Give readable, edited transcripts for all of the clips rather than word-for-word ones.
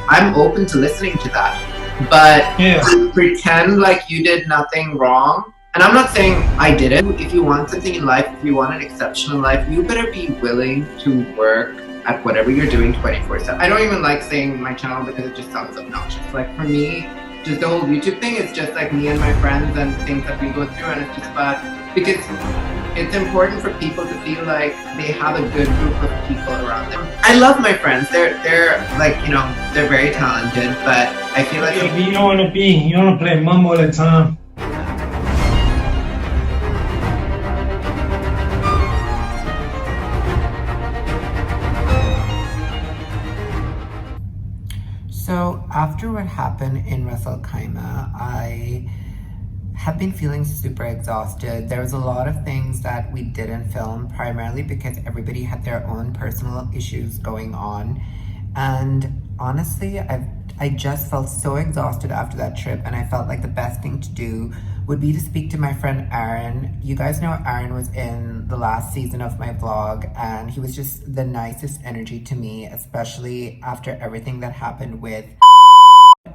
I'm open to listening to that. But Yeah. to pretend like you did nothing wrong, and I'm not saying I didn't. If you want something in life, if you want an exceptional life, you better be willing to work at whatever you're doing 24/7. I don't even like saying my channel because it just sounds obnoxious. Like for me, just the whole YouTube thing is just like me and my friends and things that we go through, and it's just about because it's important for people to feel like they have a good group of people around them. I love my friends. They're like, you know, they're very talented, but I feel like you don't want to play mum all the time. So after what happened in Ras Al Khaimah, I have been feeling super exhausted. There was a lot of things that we didn't film, primarily because everybody had their own personal issues going on. And honestly, I just felt so exhausted after that trip, and I felt like the best thing to do would be to speak to my friend Aaron. You guys know Aaron was in the last season of my vlog, and he was just the nicest energy to me, especially after everything that happened with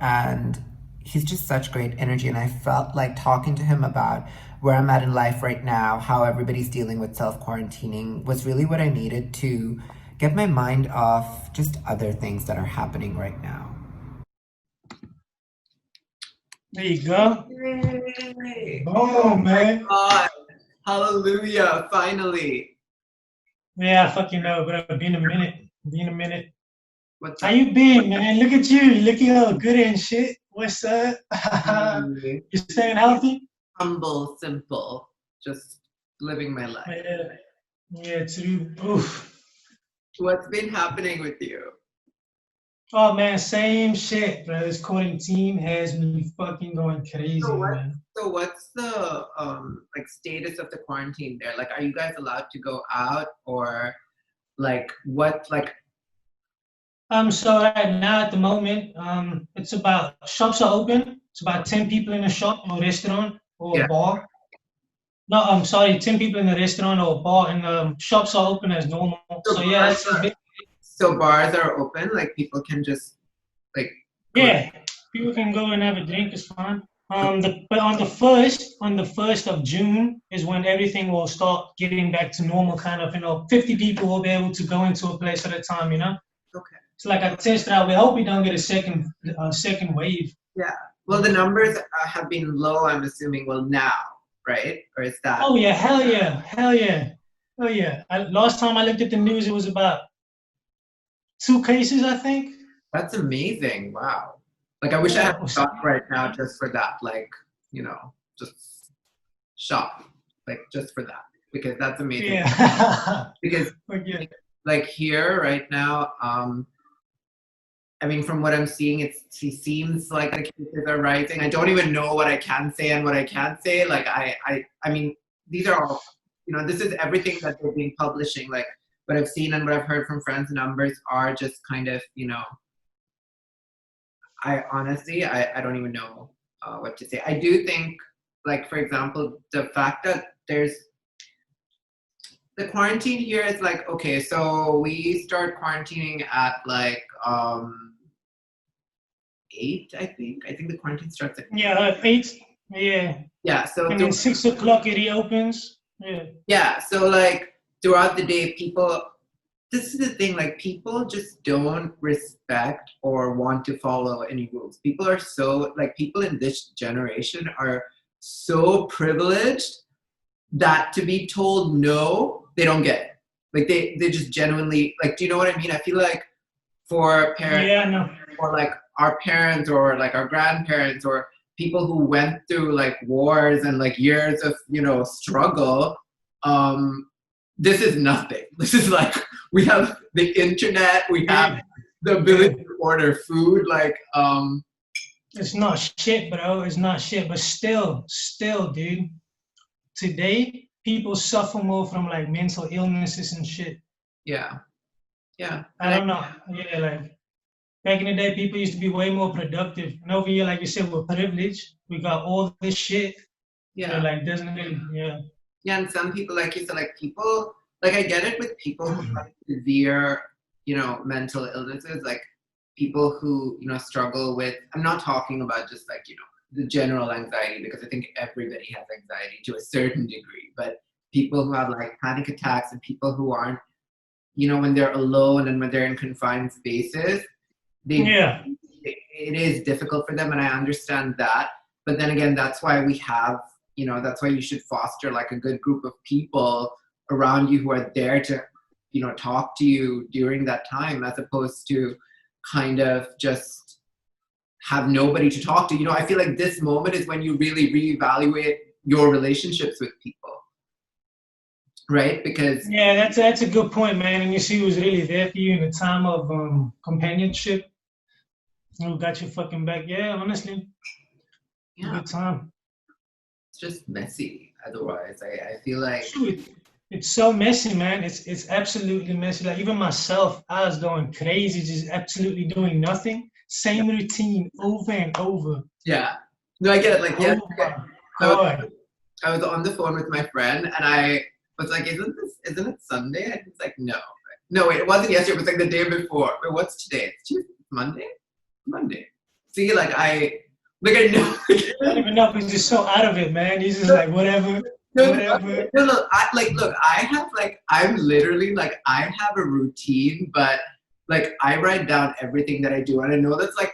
and he's just such great energy, and I felt like talking to him about where I'm at in life right now, how everybody's dealing with self-quarantining was really what I needed to get my mind off just other things that are happening right now. There you go. Yay! Oh, man. God. Hallelujah, finally. Yeah, I fucking know, but it's been a minute. What's How up? you been, man? Look at you, looking all good and shit. What's up? You staying healthy? Humble, simple, just living my life. Yeah, too. Oof. What's been happening with you? Oh man, same shit, bro. This quarantine has me fucking going crazy, man. So what's the like status of the quarantine there? Like, are you guys allowed to go out, or like what? Like, So right now at the moment, it's about shops are open. It's about 10 people in a shop or restaurant or yeah. a bar. No, I'm sorry, 10 people in a restaurant or a bar, and shops are open as normal. So yeah, it's a bit. So bars are open, like people can just like. Yeah, people can go and have a drink. It's fine. But on the first of June is when everything will start getting back to normal. Kind of, 50 people will be able to go into a place at a time. Okay. It's like I tested out. We hope we don't get a second wave. Yeah. Well, the numbers have been low, I'm assuming. Well, now, right? Or is that? Oh yeah, hell yeah. Last time I looked at the news, it was about 2 cases, I think. That's amazing. Wow. Like, I wish I had a shop right now just for that. Like, just shop, like just for that, because that's amazing. Yeah. Because like here right now, I mean, from what I'm seeing, it seems like the cases are rising. I don't even know what I can say and what I can't say. Like, I mean, these are all, this is everything that they've been publishing. Like, what I've seen and what I've heard from friends, numbers are just kind of, I honestly, I don't even know what to say. I do think, like, for example, the fact that there's the quarantine here is like, okay, so we start quarantining at like 8, I think. I think the quarantine starts at 8. Yeah. Yeah. So and then 6 o'clock it reopens. Yeah. Yeah. So like throughout the day, people. This is the thing. Like people just don't respect or want to follow any rules. People are so like people in this generation are so privileged that to be told no, they don't get it. Like they just genuinely like. Do you know what I mean? I feel like for parents, or like our parents, or like our grandparents, or people who went through like wars and like years of struggle, this is nothing. This is like we have the internet, we have the ability to order food. Like it's not shit, bro. It's not shit, but still, dude. Today, people suffer more from like mental illnesses and shit. Yeah. I don't know. Yeah, like back in the day, people used to be way more productive. And over here, like you said, we're privileged. We got all this shit. Yeah. So, like doesn't really. Yeah. Yeah, and some people, like you said, like people, like I get it with people who have severe, mental illnesses. Like people who, you know, struggle with, I'm not talking about just like, you know, the general anxiety, because I think everybody has anxiety to a certain degree, but people who have like panic attacks and people who aren't, you know, when they're alone and when they're in confined spaces, Yeah. it is difficult for them, and I understand that. But then again, that's why we have, you know, that's why you should foster like a good group of people around you who are there to, you know, talk to you during that time, as opposed to kind of just have nobody to talk to. You know, I feel like this moment is when you really reevaluate your relationships with people, right? Because Yeah, that's a good point, man. And you see who's really there for you in a time of companionship. Who got your fucking back? Yeah, honestly, yeah, good time. it's just messy. Otherwise, I feel like Shoot, it's so messy, man. It's absolutely messy. Like even myself, I was going crazy, just absolutely doing nothing. Same routine over and over. yeah. No, I get it. Like Oh yesterday, my I was god. I was on the phone with my friend, and I was like, isn't it Sunday? And he's like, no. No, wait, it wasn't yesterday. It was like the day before. Wait, what's today? It's Tuesday? Monday? Monday. See, like I know. I don't even know. He's just so out of it, man. He's just like whatever, whatever. No, look, I have like, I'm literally like, I have a routine, but like I write down everything that I do, and I know that's like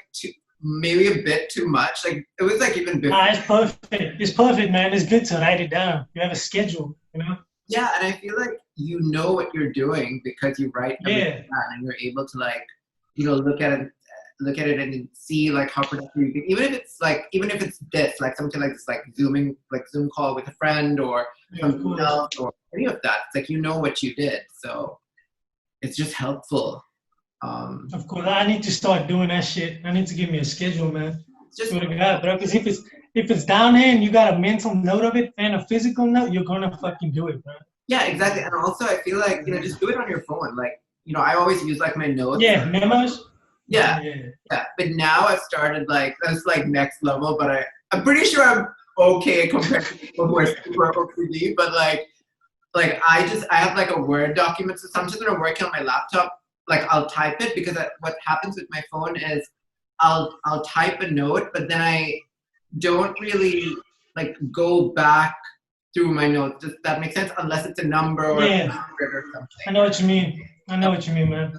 maybe a bit too much. Like it was like even before. Nah, it's perfect. It's perfect, man. It's good to write it down. You have a schedule, you know? Yeah, and I feel like you know what you're doing because you write everything Yeah. down, and you're able to like, you know, look at it and see like how productive you can, even if it's this, like something like this, like Zoom call with a friend or Yeah, of something course. else or any of that. It's like you know what you did, so it's just helpful. Of course, I need to start doing that shit. I need to give me a schedule, man. It's just Swear to God, bro. Because if it's down here and you got a mental note of it and a physical note, you're gonna fucking do it, bro. yeah, exactly. And also I feel like, you know, just do it on your phone. Like, you know, I always use like my notes. Yeah, memos. Yeah. Yeah. Yeah, but now I've started like, that's like next level, but I'm pretty sure I'm okay compared to people who are super OCD, but like I have like a Word document, so sometimes when I'm working on my laptop, like I'll type it, because what happens with my phone is I'll type a note, but then I don't really like go back through my notes. Does that make sense? Unless it's a number or a Yeah. word or something. I know what you mean. I know what you mean, man.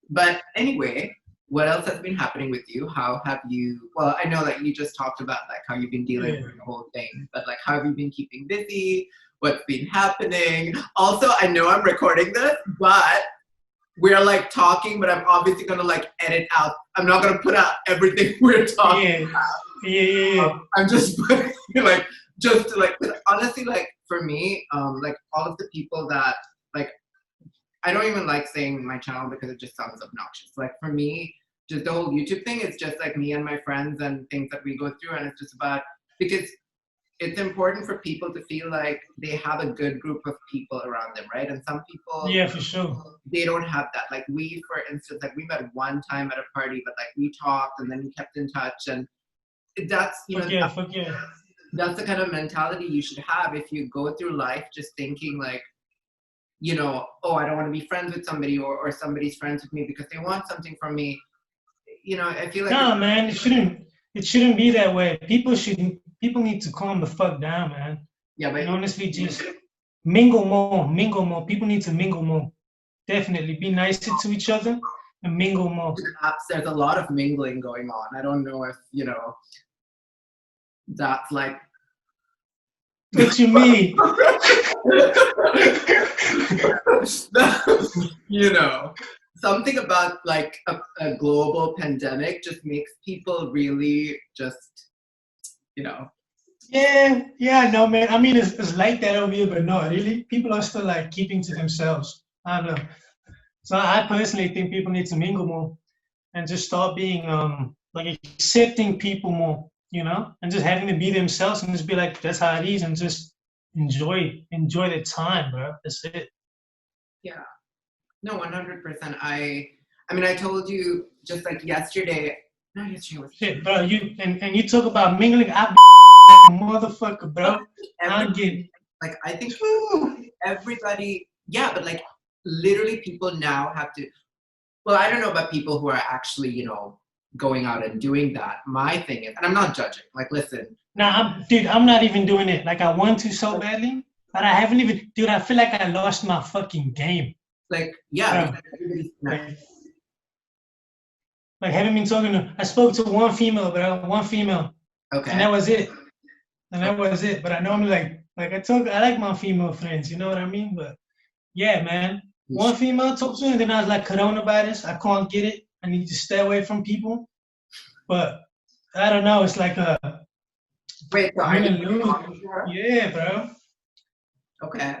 But anyway, what else has been happening with you? How have you, well, I know that you just talked about like how you've been dealing with the whole thing, but like how have you been keeping busy? What's been happening? Also, I know I'm recording this, but we're like talking, but I'm obviously gonna like edit out. I'm not gonna put out everything we're talking about. Yeah. I'm just putting like, just to like, honestly, like for me, like all of the people that like, I don't even like saying my channel because it just sounds obnoxious. Like for me, just the whole YouTube thing is just like me and my friends and things that we go through, and it's just about, because it's important for people to feel like they have a good group of people around them, right? And some people, Yeah, for sure. they don't have that. Like we, for instance, like we met one time at a party, but like we talked and then we kept in touch, and that's, you know, Fuck yeah. that's the kind of mentality you should have if you go through life just thinking like, you know, oh, I don't want to be friends with somebody, or somebody's friends with me because they want something from me. You know, I feel like Nah, man, it shouldn't be that way. People need to calm the fuck down, man. yeah, but And honestly, just mingle more. People need to mingle more. Definitely be nicer to each other and mingle more. there's a lot of mingling going on. I don't know if, you know, that's like What you mean? you know, something about like a global pandemic just makes people really just, you know. Yeah, I know, man. I mean, it's like that over here, but no, really, people are still like keeping to themselves. I don't know. So I personally think people need to mingle more and just start being like accepting people more, you know, and just having to be themselves and just be like, that's how it is, and just enjoy the time, bro. That's it. Yeah. No, 100%. I mean, I told you just like yesterday. Not yesterday. Was Shit, bro. You talk about mingling. I be like a motherfucker, bro. I'm getting like, I think everybody. Yeah, but like literally, people now have to. Well, I don't know about people who are actually, going out and doing that. My thing is, and I'm not judging. Like, listen. Nah, I'm not even doing it. Like, I want to so badly, but I haven't even, dude, I feel like I lost my fucking game. Like, yeah, Bro, because everybody's like, haven't been talking to, I spoke to one female, but one female, okay. and that was it. But I normally I like my female friends, you know what I mean? But yeah, man, one female talked to, and then I was like, coronavirus, I can't get it. I need to stay away from people. But I don't know. It's like a wait, so win and lose. Yeah, bro. Okay.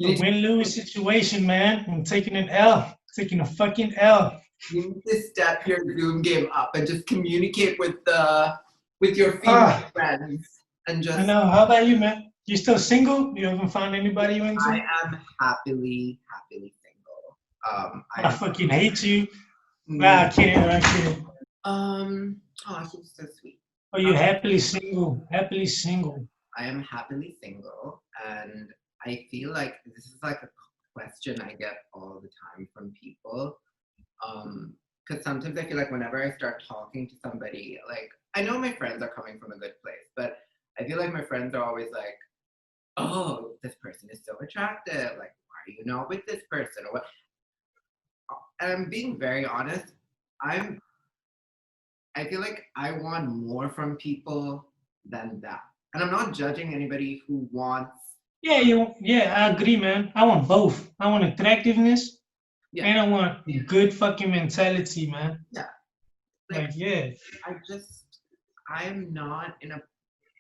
A win-lose situation, man. I'm taking an L. Taking a fucking L. You need to step your Zoom game up and just communicate with your female friends and just. I know. How about you, man? You still single? You haven't found anybody you into? I am happily single. I fucking hate you. Nah, I can't. Oh, she's so sweet. Oh, you're happily single. Happily single. I am happily single, and I feel like this is like a question I get all the time from people. Because sometimes I feel like whenever I start talking to somebody, like, I know my friends are coming from a good place, but I feel like my friends are always like, oh, this person is so attractive. Like, why are you not with this person? Or what? And I'm being very honest. I feel like I want more from people than that. And I'm not judging anybody who wants. Yeah, I agree, man. I want both. I want attractiveness, and I want good fucking mentality, man. Yeah. I'm not in a,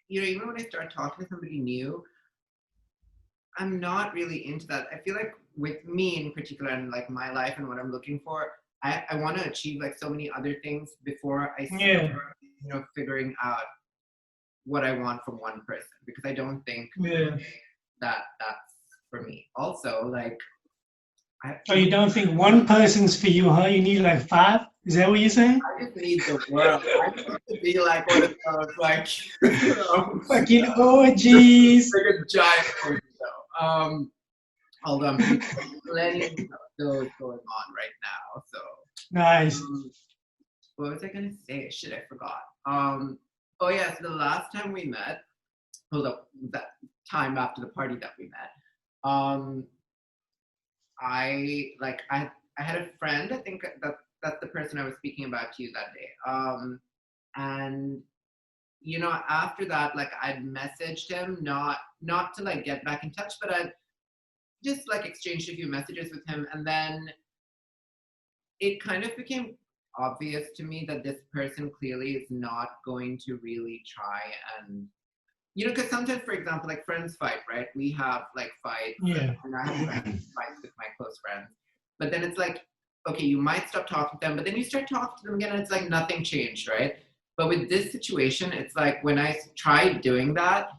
even when I start talking to somebody new, I'm not really into that. I feel like with me in particular and like my life and what I'm looking for, I want to achieve like so many other things before I start, figuring out what I want from one person, because I don't think that's for me. Also, like, you don't think one person's for you, huh? You need like 5? Is that what you're saying? I just need the world. I need to be like one of those, like, fucking orgies. Like a giant orgy show. Although I'm plenty of those going on right now. So nice. What was I gonna say? Shit, I forgot. Oh yeah, so the last time we met, that time after the party that we met, I had a friend, I think that's the person I was speaking about to you that day. And after that, like, I'd messaged him, not to like get back in touch, but I'd just like exchanged a few messages with him, and then it kind of became obvious to me that this person clearly is not going to really try and, because sometimes, for example, like, friends fight, right? We have like fights, and I have fights with my close friends, but then it's like, okay, you might stop talking to them, but then you start talking to them again, and it's like nothing changed, right? But with this situation, it's like when I tried doing that,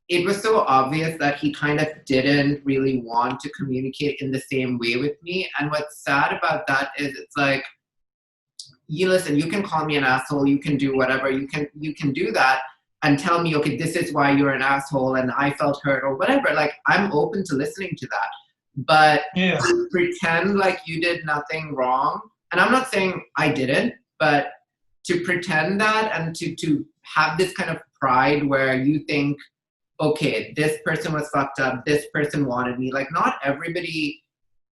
it was so obvious that he kind of didn't really want to communicate in the same way with me. And what's sad about that is, it's like, listen, you can call me an asshole, you can do whatever, you can do that and tell me, okay, this is why you're an asshole and I felt hurt or whatever. Like, I'm open to listening to that. But to pretend like you did nothing wrong, and I'm not saying I didn't, but to pretend that and to have this kind of pride where you think, okay, this person was fucked up, this person wanted me. Like, not everybody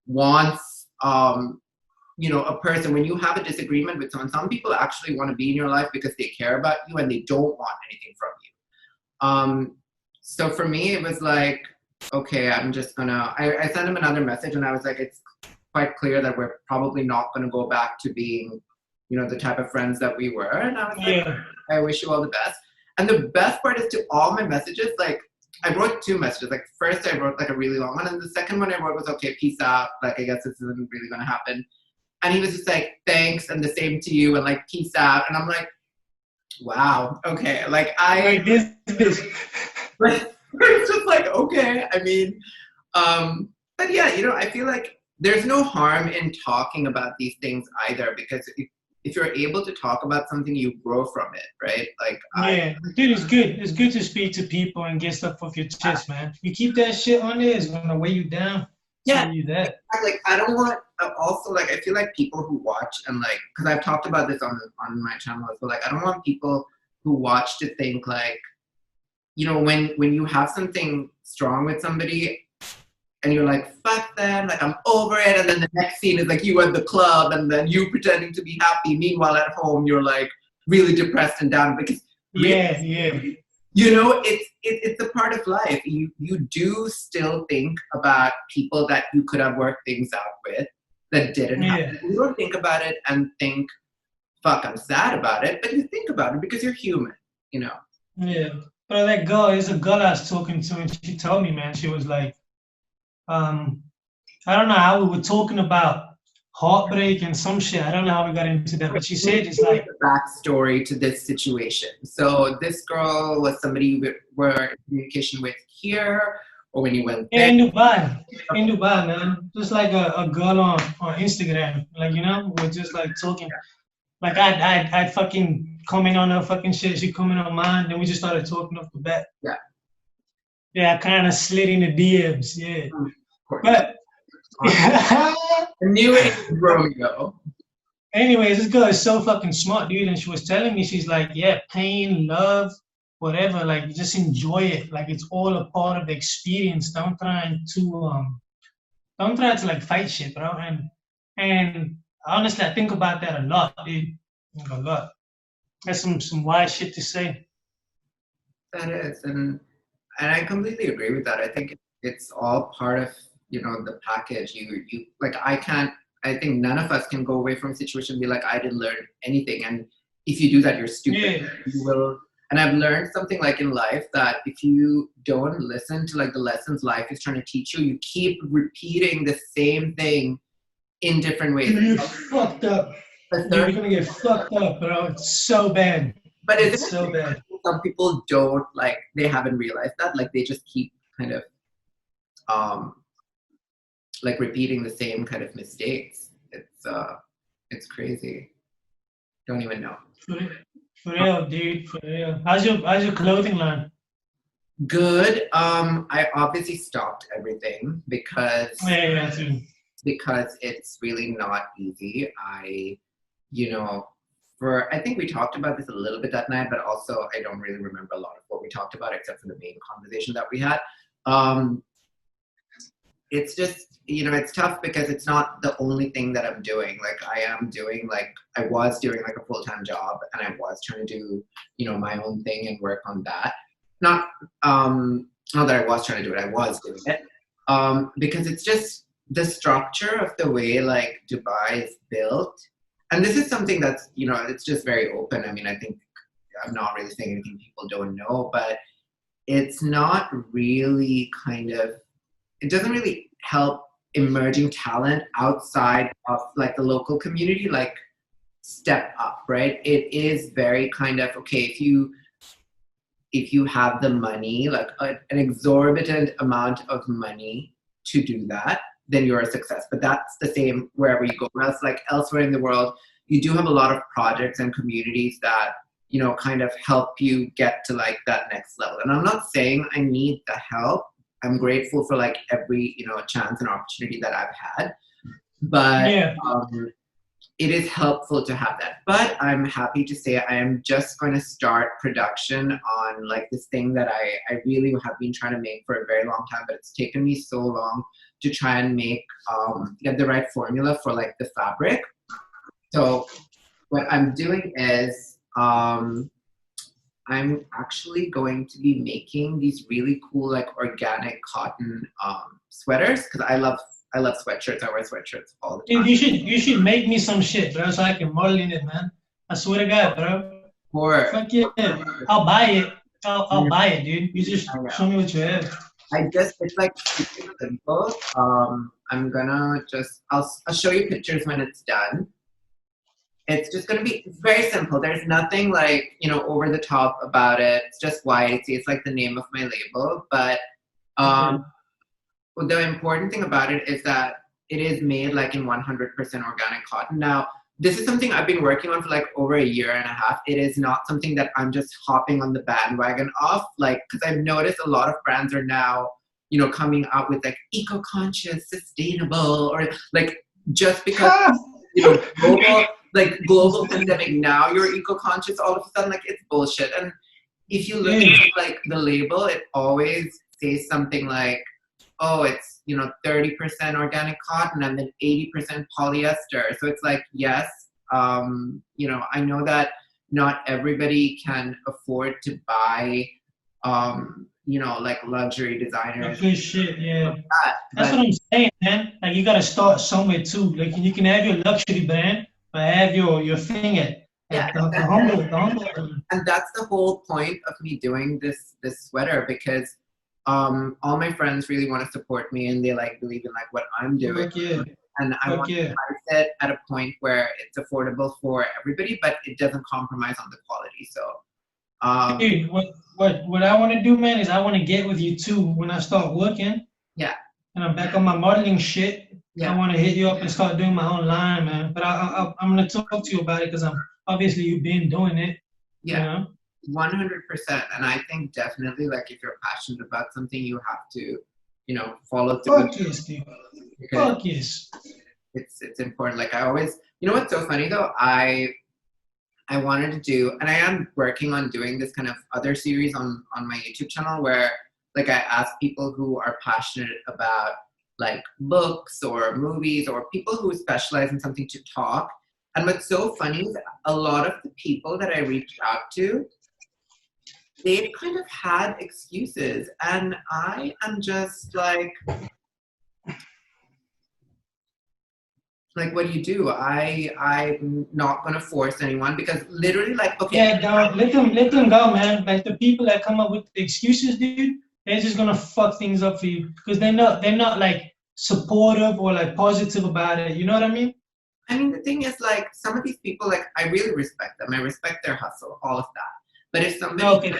wants, a person. When you have a disagreement with someone, some people actually want to be in your life because they care about you and they don't want anything from you. So for me, it was like, okay, I'm just gonna, I sent him another message and I was like, it's quite clear that we're probably not gonna go back to being, the type of friends that we were. And I was like, I wish you all the best. And the best part is, to all my messages, like, I wrote 2 messages. Like, first I wrote like a really long one, and the second one I wrote was, okay, peace out. Like, I guess this isn't really gonna happen. And he was just like, thanks, and the same to you, and like, peace out. And I'm like, wow, okay. Like, this. It's just like, okay. I mean, but yeah, I feel like there's no harm in talking about these things either, because if you're able to talk about something, you grow from it, right? Like, dude, it's good. It's good to speak to people and get stuff off your chest, man. You keep that shit on there, it's gonna weigh you down. Yeah, tell you that. like I don't want. Also, like I feel like people who watch and like, because I've talked about this on my channel as well. Like I don't want people who watch to think like, when you have something strong with somebody and you're like, fuck them, like I'm over it, and then the next scene is like you at the club and then you pretending to be happy. Meanwhile, at home, you're like really depressed and down because Yeah. it's a part of life. You do still think about people that you could have worked things out with that didn't happen. You don't think about it and think, fuck, I'm sad about it, but you think about it because you're human, Yeah. But that girl is a girl I was talking to, and she told me, man, she was like, I don't know how we were talking about heartbreak and some shit. I don't know how we got into that, but she said it's like the backstory to this situation. So this girl was somebody we were in communication with here, or when you went there. in Dubai, man. Just like a girl on Instagram, like we're just like talking. Like I fucking comment on her fucking shit, she comment on mine, then we just started talking off the bat. Yeah. Yeah, I kind of slid in the DMs, yeah. But I knew it was Romeo. anyways, this girl is so fucking smart, dude, and she was telling me, she's like, yeah, pain, love, whatever, like just enjoy it. Like it's all a part of the experience. Don't try to like fight shit, bro. And honestly, I think about that a lot, dude. A lot. That's some wise shit to say. That is, and I completely agree with that. I think it's all part of the package. You like I think none of us can go away from a situation and be like, I didn't learn anything. And if you do that, you're stupid. Yeah. You will. And I've learned something like in life that if you don't listen to like the lessons life is trying to teach you, you keep repeating the same thing in different ways. You're gonna get fucked up. You're gonna get fucked up, bro. It's so bad. But it's so bad. Some people don't, like, they haven't realized that. Like, they just keep kind of like repeating the same kind of mistakes. It's crazy. Don't even know. For real, dude. For real. How's your clothing line? Good. I obviously stopped everything because because it's really not easy. I think we talked about this a little bit that night, but also I don't really remember a lot of what we talked about except for the main conversation that we had. It's just, it's tough because it's not the only thing that I'm doing. Like I was doing like a full-time job and I was trying to do, my own thing and work on that. Not that I was trying to do it, I was doing it. Because it's just the structure of the way like Dubai is built. And this is something that's, it's just very open. I mean, I think I'm not really saying anything people don't know, but it's not really it doesn't really help emerging talent outside of like the local community, like step up, right? It is very kind of, okay, if you have the money, like an exorbitant amount of money to do that, then you're a success. But that's the same wherever you go. Else, like elsewhere in the world, you do have a lot of projects and communities that, kind of help you get to like that next level. And I'm not saying I need the help. I'm grateful for like every, chance and opportunity that I've had. But it is helpful to have that. But I'm happy to say I am just going to start production on like this thing that I really have been trying to make for a very long time, but it's taken me so long to try and make, get the right formula for like the fabric. So what I'm doing is, I'm actually going to be making these really cool, like organic cotton sweaters, because I love sweatshirts. I wear sweatshirts all the time. Dude, you should make me some shit, bro, so I can model in it, man. I swear to God, bro. Fuck yeah. I'll buy it. I'll buy it, dude. You just show me what you have. It's like super simple. I'm gonna I'll show you pictures when it's done. It's just gonna be very simple. There's nothing like, over the top about it. It's just YAC. It's like the name of my label. But the important thing about it is that it is made like in 100% organic cotton. Now, this is something I've been working on for like over a year and a half. It is not something that I'm just hopping on the bandwagon of, like, because I've noticed a lot of brands are now coming out with like eco-conscious, sustainable, or like just because global pandemic, now you're eco-conscious all of a sudden. Like, it's bullshit. And if you look at like the label, it always says something like, oh, it's 30% organic cotton and then 80% polyester. So it's like, yes, I know that not everybody can afford to buy like luxury designers. Good shit, yeah. That's what I'm saying, man. Like, you gotta start somewhere too. Like, you can have your luxury brand, but have your thing at the humble. And that's the whole point of me doing this sweater, because all my friends really want to support me, and they like believe in like what I'm doing. And I want to price it at a point where it's affordable for everybody, but it doesn't compromise on the quality. So dude, what I want to do, man, is I want to get with you too when I start working. Yeah. And I'm back on my modeling shit. Yeah. I want to hit you up and start doing my own line, man. But I'm gonna talk to you about it, because obviously you've been doing it. Yeah. 100%. And I think definitely, like, if you're passionate about something, you have to, follow through. Fuck yes, dude. Fuck yes. It's important. Like, I always, what's so funny though? I wanted to do, and I am working on doing this kind of other series on my YouTube channel, where like I ask people who are passionate about like books or movies, or people who specialize in something, to talk. And what's so funny is a lot of the people that I reached out to, they kind of had excuses, and I am just like, what do you do? I'm not gonna force anyone, because literally, like, okay. Yeah, dog, let them go, man. Like, the people that come up with the excuses, dude, they're just gonna fuck things up for you, because they're not like supportive or like positive about it. You know what I mean? I mean, the thing is, like, some of these people, like, I really respect them. I respect their hustle, all of that. But if somebody,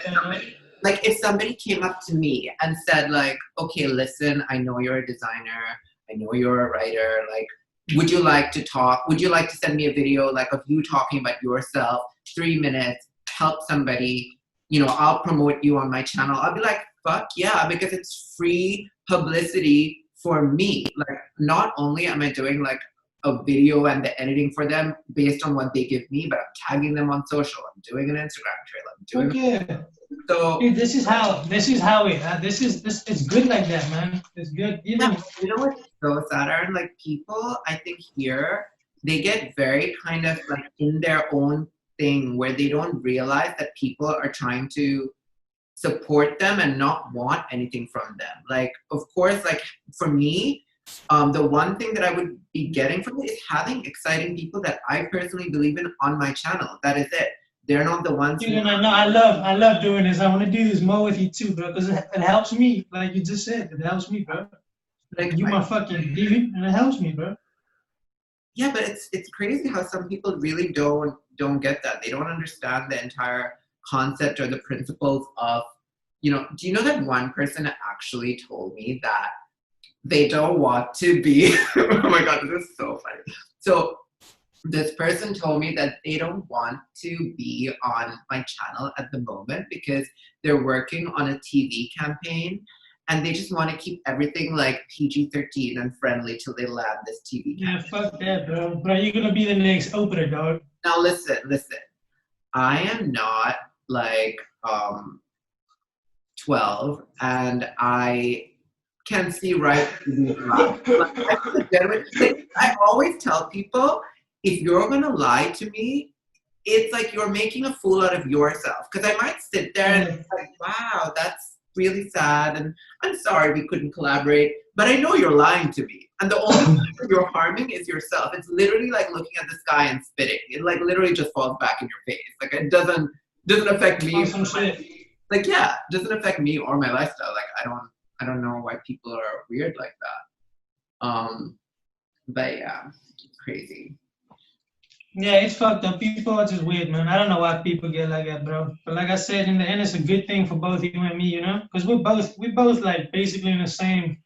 if somebody came up to me and said, like, okay, listen, I know you're a designer, I know you're a writer, like, would you like to talk? Would you like to send me a video, like, of you talking about yourself, 3 minutes, help somebody, I'll promote you on my channel. I'll be like, fuck yeah, because it's free publicity for me. Like, not only am I doing, like, a video and the editing for them based on what they give me, but I'm tagging them on social. I'm doing an Instagram trail. I'm doing so. Dude, this is how it's good like that, man. It's good. You know what's so sad, Aaron? Like, people, I think here, they get very kind of like in their own thing, where they don't realize that people are trying to support them and not want anything from them. Like, of course, like for me, the one thing that I would be getting from it is having exciting people that I personally believe in on my channel. That is it. They're not the ones. Dude, I love doing this. I want to do this more with you too, bro, because it helps me. Like you just said, it helps me, bro. Like, you my fucking dude, and it helps me, bro. Yeah, but it's crazy how some people really don't get that. They don't understand the entire concept or the principles of, do you know that one person actually told me that they don't want to be, oh my God, this is so funny. So this person told me that they don't want to be on my channel at the moment because they're working on a TV campaign and they just want to keep everything like PG-13 and friendly till they land this TV campaign. Yeah, fuck that, bro. Bro, you're going to be the next Oprah, dog. Now listen. I am not like 12 and I can see right through these lies. I always tell people, if you're gonna lie to me, it's like you're making a fool out of yourself. Because I might sit there and it's like, wow, that's really sad, and I'm sorry we couldn't collaborate, but I know you're lying to me. And the only person you're harming is yourself. It's literally like looking at the sky and spitting. It like literally just falls back in your face. Like, it doesn't affect me. Like, yeah, it doesn't affect me or my lifestyle. Like, I don't know why people are weird like that. But yeah, it's crazy. Yeah, it's fucked up. People are just weird, man. I don't know why people get like that, bro. But like I said, in the end, it's a good thing for both you and me, because we're both like basically in the same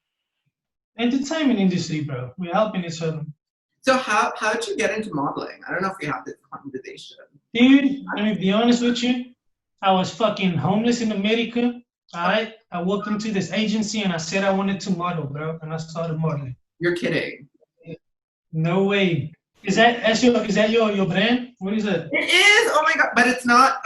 entertainment industry, bro. We're helping each other. So how'd you get into modeling? I don't know if we have this conversation. Dude, let me be honest with you. I was fucking homeless in America. I walked into this agency and I said I wanted to model, bro, and I started modeling. You're kidding. No way. Is that your brand? What is it? It is. Oh my god! But it's not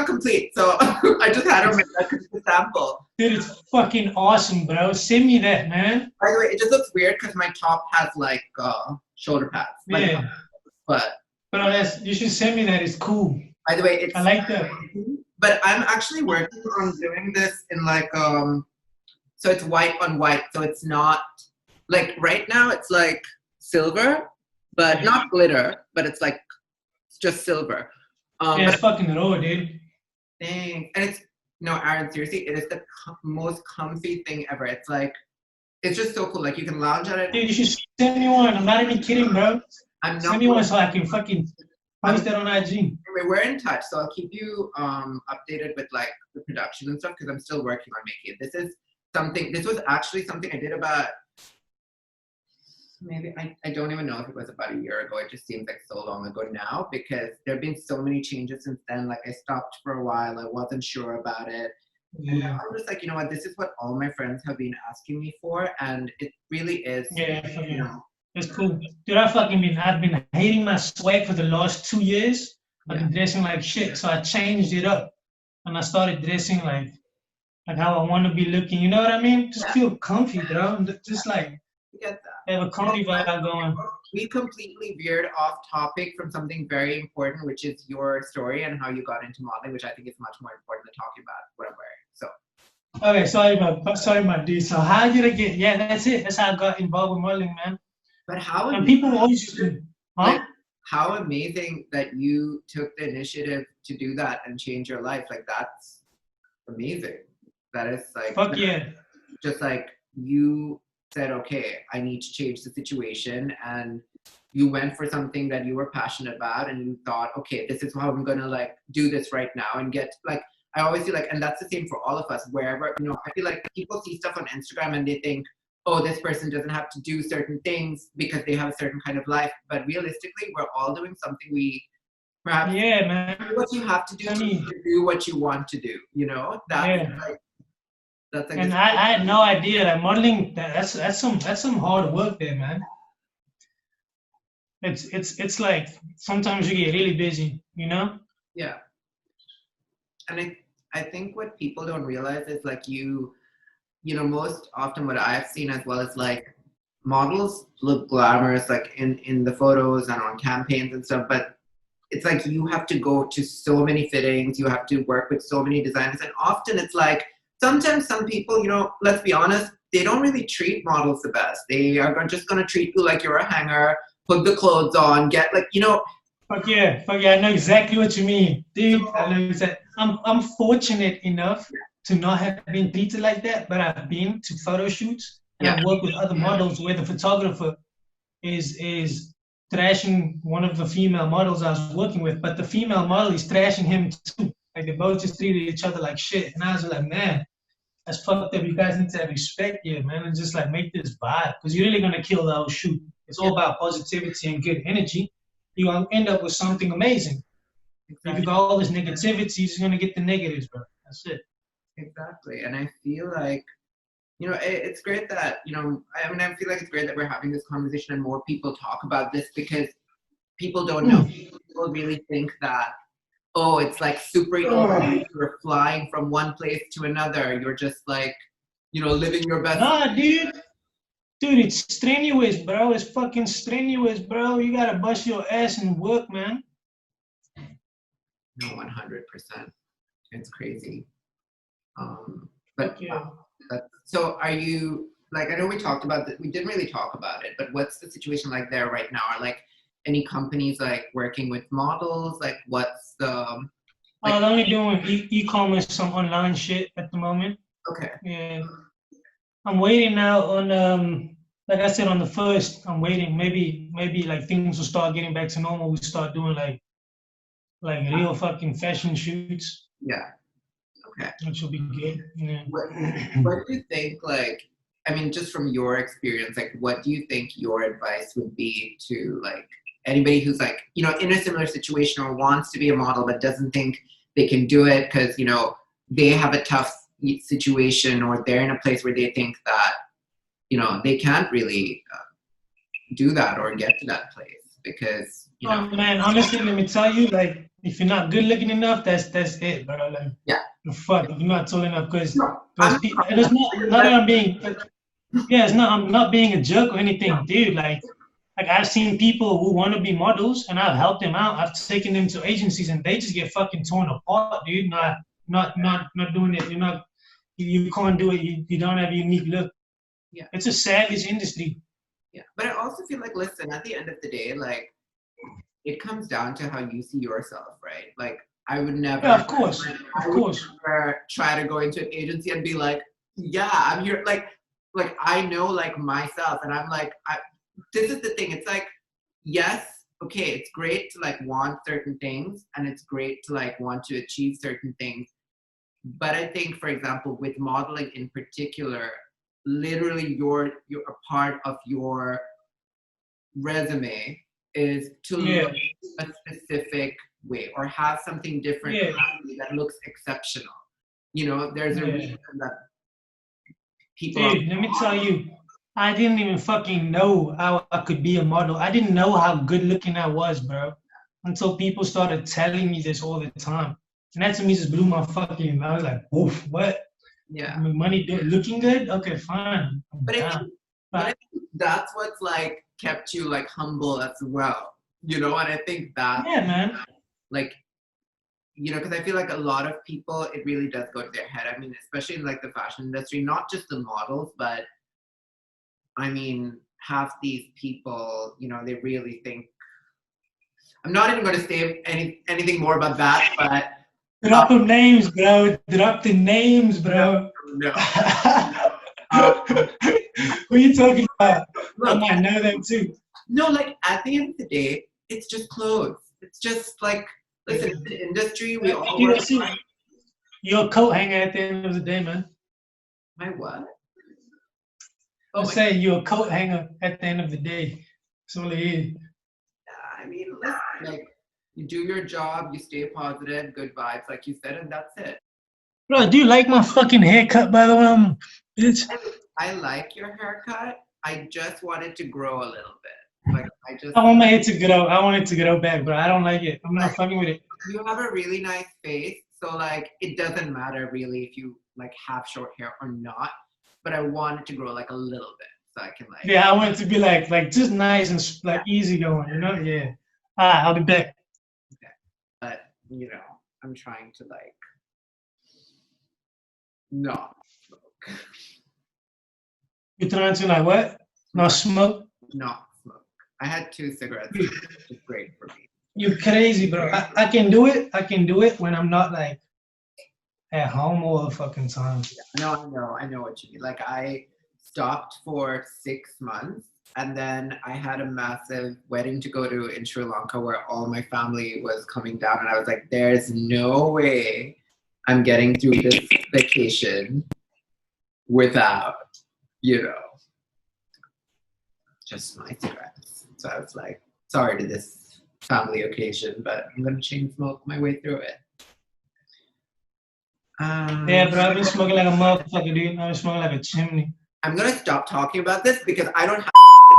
complete. So I just had to make that sample. Dude, it's fucking awesome, bro. Send me that, man. By the way, it just looks weird because my top has like shoulder pads. Yeah. But you should send me that. It's cool. By the way, I like that. But I'm actually working on doing this in like so it's white on white. So it's not like right now it's like silver, but not glitter, but it's like just silver. Yeah, it's fucking raw, dude. Thanks. And it's no, Aaron, seriously, it is the most comfy thing ever. It's like it's just so cool. Like you can lounge on it. Dude, you should send me one. I'm not even kidding, bro. Send me one so I can fucking post that on IG. Anyway, we're in touch, so I'll keep you updated with like the production and stuff because I'm still working on making it. This was actually something I did about maybe I don't even know if it was about a year ago. It just seems like so long ago now because there have been so many changes since then. Like I stopped for a while. I wasn't sure about it. Yeah. And now I'm just like, you know what, this is what all my friends have been asking me for, and it really is. Yeah, you know. It's cool. Dude, I've been hating my swag for the last 2 years. I've been dressing like shit, so I changed it up. And I started dressing like how I want to be looking. You know what I mean? Just feel comfy, bro. Just like Get that. have a comfy vibe going. We completely veered off topic from something very important, which is your story and how you got into modeling, which I think is much more important than talking about what I'm wearing. So. Okay, sorry, my dude. So how did I get? Yeah, that's it. That's how I got involved with modeling, man. But how? And people always used to, like, how amazing that you took the initiative to do that and change your life. Like that's amazing. That is like. Fuck yeah. Just like you said, okay, I need to change the situation, and you went for something that you were passionate about, and you thought, okay, this is how I'm gonna like do this right now and get like. I always feel like, and that's the same for all of us, wherever, you know, I feel like people see stuff on Instagram and they think, oh, this person doesn't have to do certain things because they have a certain kind of life. But realistically, we're all doing something we perhaps man. What you have to do to do what you want to do, you know? That's like and I had no idea that modeling that's some hard work there, man. It's like sometimes you get really busy, you know? Yeah. And I think what people don't realize is like you know, most often what I've seen as well is like models look glamorous like in the photos and on campaigns and stuff, but it's like you have to go to so many fittings, you have to work with so many designers, and often it's like sometimes some people, you know, let's be honest, they don't really treat models the best. They are just going to treat you like you're a hanger, put the clothes on, get like, you know. Fuck yeah, I know exactly what you mean. Dude, I know exactly. I'm fortunate enough to not have been treated like that, but I've been to photo shoots and I've worked with other models where the photographer is trashing one of the female models I was working with, but the female model is trashing him too. Like they both just treated each other like shit. And I was like, man, that's fucked up. You guys need to have respect here, man, and just like make this vibe. Because you're really gonna kill the whole shoot. It's all about positivity and good energy. You're gonna end up with something amazing. Exactly. If you got all this negativity, you're just gonna get the negatives, bro. That's it. Exactly. And I feel like, you know, it's great that, you know, I mean, I feel like it's great that we're having this conversation and more people talk about this because people don't know. People really think that, oh, it's like super easy. You're flying from one place to another. You're just like, you know, living your best. Nah, dude. Dude, it's strenuous, bro. It's fucking strenuous, bro. You gotta bust your ass and work, man. No, 100%. It's crazy. But so are you, like, I know we talked about that. We didn't really talk about it, but what's the situation like there right now? Are like any companies like working with models? Like what's the... I'm only doing e-commerce, some online shit at the moment. Okay. Yeah. I'm waiting now on, like I said, on the 1st, I'm waiting. Maybe like things will start getting back to normal. We start doing like real fucking fashion shoots. Yeah. Okay. Which will be good. Yeah. What do you think, like, I mean, just from your experience, like, what do you think your advice would be to, like, anybody who's, like, you know, in a similar situation or wants to be a model but doesn't think they can do it because, you know, they have a tough situation, or they're in a place where they think that, they can't really do that or get to that place because, Oh man, honestly, let me tell you, like, if you're not good looking enough, that's it, bro. Like, yeah. fuck, if you're not tall enough, because No, and it's not that I'm being, yeah, it's not. I'm not being a jerk or anything, dude. Like I've seen people who want to be models, and I've helped them out. I've taken them to agencies, and they just get fucking torn apart, dude. Not doing it. You're not. You can't do it. You don't have a unique look. Yeah. It's a savage industry. Yeah, but I also feel like, listen, at the end of the day, like, it comes down to how you see yourself, right? Like, I would never, Yeah, of course, never try to go into an agency and be like, yeah, I'm here. Like I know, like, myself, and I'm like, this is the thing. It's like, yes, okay, it's great to like want certain things, and it's great to like want to achieve certain things. But I think, for example, with modeling in particular, literally you're a part of your resume is to look a specific way or have something different that looks exceptional. There's a reason that people Dude, let me tell you, I didn't even fucking know how I could be a model. I didn't know how good looking I was, bro, until people started telling me this all the time. And that to me just blew my fucking, I was like, oof, what? Yeah. Money looking good? Okay, fine. But I think that's what's like kept you like humble as well. And I think that, yeah, man. Like, because I feel like a lot of people, it really does go to their head. I mean, especially in like the fashion industry, not just the models, but I mean, half these people, they really think. I'm not even going to say anything more about that, but drop the names, bro. Drop the names, bro. No. What are you talking about? Look, I might know them too. No, like at the end of the day, it's just clothes. It's just like, listen, in the industry, we all work. You're a coat hanger at the end of the day, man. My what? I'm saying you're a coat hanger at the end of the day. That's all it is. I mean, listen, like, you do your job, you stay positive, good vibes, like you said, and that's it. Bro, do you like my fucking haircut, by the way, bitch? I like your haircut. I just want it to grow a little bit. Like, I want my hair to grow. I want it to grow back, bro. I don't like it. I'm not fucking with it. You have a really nice face, so like it doesn't matter really if you like have short hair or not. But I want it to grow like a little bit, so I can like. Yeah, I want it to be like just nice and like easy going, Yeah. All right, I'll be back. Okay, but I'm trying to like not smoke. You're trying to like what? Not smoke? Not smoke. I had 2 cigarettes. Which is great for me. You're crazy, bro. I can do it. I can do it when I'm not like at home all the fucking time. Yeah, no, I know what you mean. Like I stopped for 6 months, and then I had a massive wedding to go to in Sri Lanka where all my family was coming down, and I was like, there's no way I'm getting through this vacation without, just my cigarettes. So I was like, sorry to this family occasion, but I'm gonna chain smoke my way through it. Yeah, bro, I've been smoking like a motherfucker, dude. I've been smoking like a chimney. I'm gonna stop talking about this because I don't have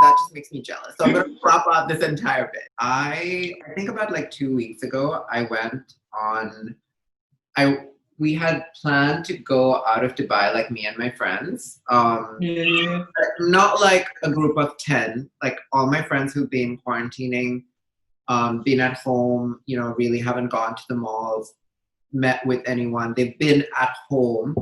that just makes me jealous. So I'm gonna crop out this entire bit. I think about like 2 weeks ago, I went on. We had planned to go out of Dubai, like me and my friends. Yeah. Not like a group of 10, like all my friends who've been quarantining, been at home, really haven't gone to the malls, met with anyone. They've been at home.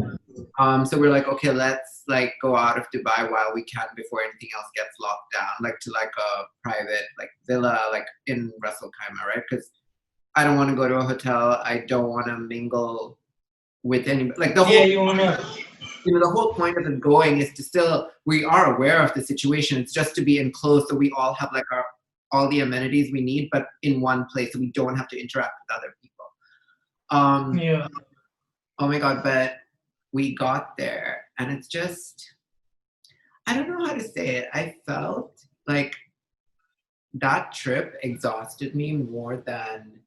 So we're like, okay, let's like go out of Dubai while we can before anything else gets locked down, like to like a private like villa, like in Ras Al Khaimah, right? Because I don't want to go to a hotel. I don't want to mingle with anybody. Like the whole, the whole point of it going is to still, we are aware of the situation. It's just to be enclosed so we all have like all the amenities we need, but in one place so we don't have to interact with other people. Yeah. Oh my God, but we got there and it's just, I don't know how to say it. I felt like that trip exhausted me more than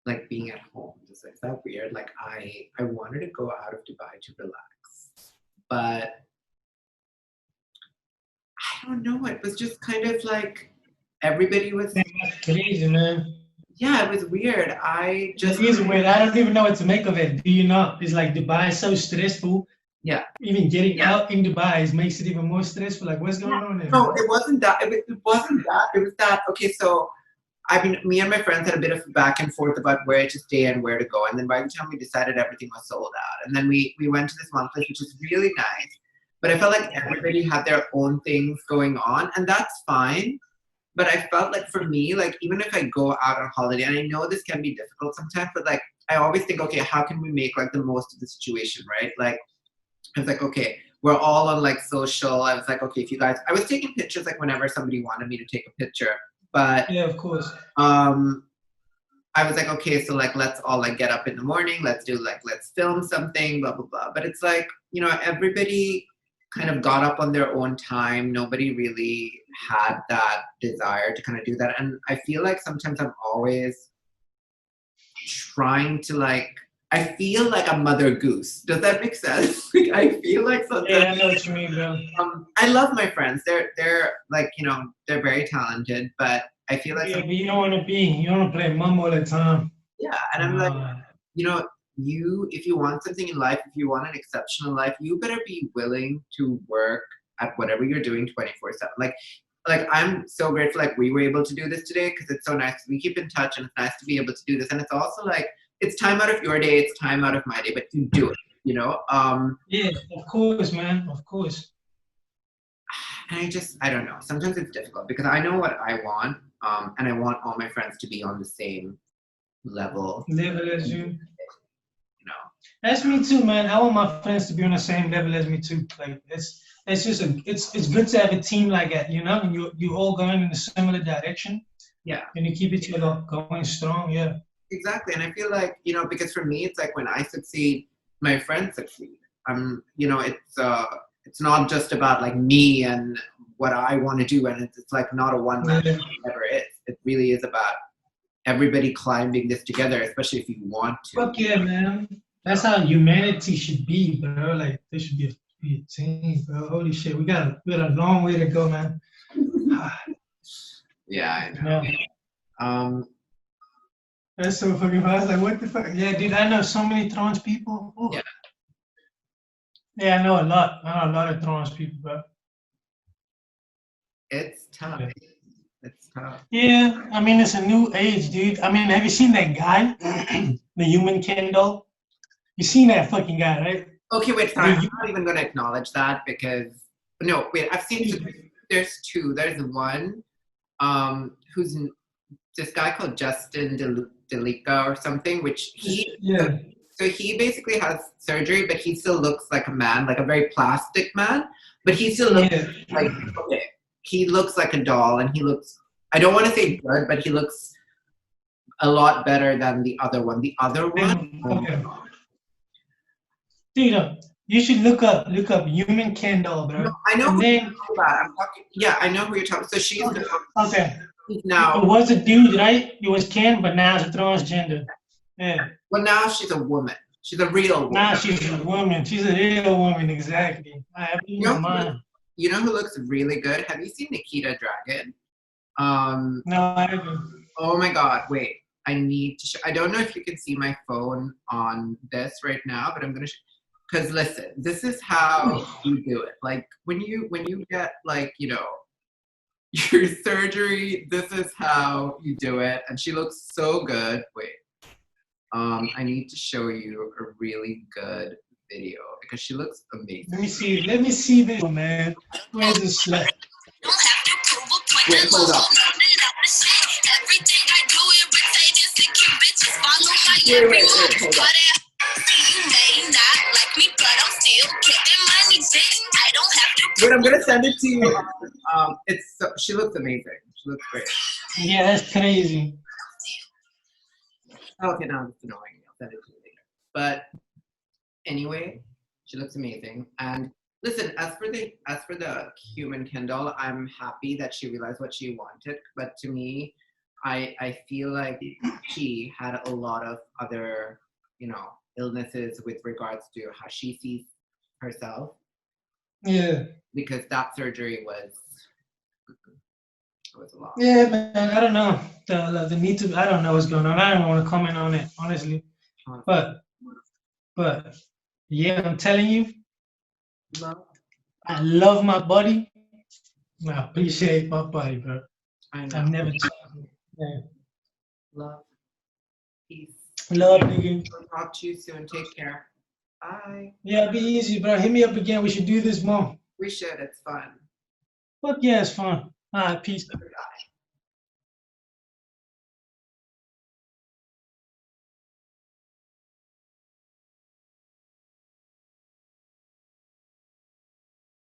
like being at home. Is that weird? Like I wanted to go out of Dubai to relax, but I don't know. It was just kind of like everybody was. Man, that's crazy, man. Yeah, it was weird. I just It is weird. I don't even know what to make of it. Do you know? It's like Dubai is so stressful. yeah. Even getting out in Dubai makes it even more stressful. Like, what's going on there? No, it wasn't that. It wasn't that. It was that. Okay, so I mean, me and my friends had a bit of back and forth about where to stay and where to go. And then by the time we decided, everything was sold out. And then we went to this one place, which is really nice. But I felt like everybody had their own things going on, and that's fine. But I felt like for me, like even if I go out on holiday, and I know this can be difficult sometimes, but like I always think, okay, how can we make like the most of the situation, right? Like I was like, okay, we're all on like social. I was like, okay, if you guys, I was taking pictures like whenever somebody wanted me to take a picture, but Yeah, of course. I was like, okay, so like let's all like get up in the morning, let's film something, blah blah blah. But it's like, you know, everybody kind of got up on their own time. Nobody really had that desire to kind of do that. And I feel like sometimes I'm always trying to like, I feel like a mother goose. Does that make sense? Like, I feel like sometimes. Yeah, I know what you mean, bro. I love my friends. They're like, you know, they're very talented, but I feel like Yeah, but you don't want to play mum all the time. yeah, and I'm like, you know, if you want something in life, if you want an exceptional life, you better be willing to work at whatever you're doing 24/7. Like I'm so grateful like we were able to do this today because it's so nice. We keep in touch and it's nice to be able to do this. And it's also like it's time out of your day, it's time out of my day, but you do it, you know? Yeah, of course, man. Of course. And I don't know. Sometimes it's difficult because I know what I want, and I want all my friends to be on the same level. Level as you. You know. That's me too, man. I want my friends to be on the same level as me too. Like it's just it's good to have a team like that, you know, and you all going in a similar direction. Yeah. And you keep each other going strong, yeah. Exactly. And I feel like, you know, because for me it's like when I succeed, my friends succeed. You know, it's not just about like me and what I want to do, and it's like not a one man show, it never is. It really is about everybody climbing this together, especially if you want to. Fuck yeah, man. That's how humanity should be, bro. Like there should be a team, bro. Holy shit, we got a long way to go, man. Yeah, I know. Yeah. That's so fucking fast. Like, what the fuck? Yeah, dude, I know so many trans people. Ooh. Yeah. Yeah, I know a lot. I know a lot of trans people, bro. It's tough. Yeah. It's tough. Yeah, I mean, it's a new age, dude. I mean, have you seen that guy, the human Ken doll? You seen that fucking guy, right? Okay, wait, sorry. I'm not even going to acknowledge that because, no, wait, I've seen, there's two. There's one who's this guy called Justin Delica or something, which so he basically has surgery, but he still looks like a man, like a very plastic man, but he still looks like, okay, he looks like a doll, and he looks, I don't want to say good, but he looks a lot better than the other one. The other one, oh my God. Dude, you should look up human Ken doll, bro. No, I know who you're talking about. I'm talking, yeah, I know who you're talking about. So she's okay. Now, it was a dude, right? It was Ken, but now it's a transgender. Yeah. Well, now she's a woman. She's a real woman. Now she's a woman. She's a real woman, exactly. I have you know who looks really good? Have you seen Nikita Dragon? No, I haven't. Oh my God! Wait, I need to. I don't know if you can see my phone on this right now, but I'm gonna. Because listen, this is how you do it. Like when you get like, you know, your surgery, this is how you do it. And she looks so good. Wait, I need to show you a really good video because she looks amazing. Let me see this, man. Where's this slut? Wait, hold up. Wait, hold up. Wait, I'm gonna send it to you. She looks amazing. She looks great. Yeah, that's crazy. Okay, now it's annoying. I'll send it to you later. But anyway, she looks amazing. And listen, as for the human Ken doll, I'm happy that she realized what she wanted. But to me, I feel like she had a lot of other, illnesses with regards to how she sees herself, Yeah. because that surgery was a lot. Yeah, man. I don't know. The need to. I don't know what's going on. I don't want to comment on it, honestly. But yeah, I'm telling you, Love. I love my body. I appreciate my body, bro. I know. I've never changed it. Yeah. Love. Peace. Love, nigga. I'll talk to you soon. Take care. Bye. Yeah, be easy, bro. Hit me up again. We should do this more. We should. It's fun. Fuck yeah, it's fun. All right, peace. Bye.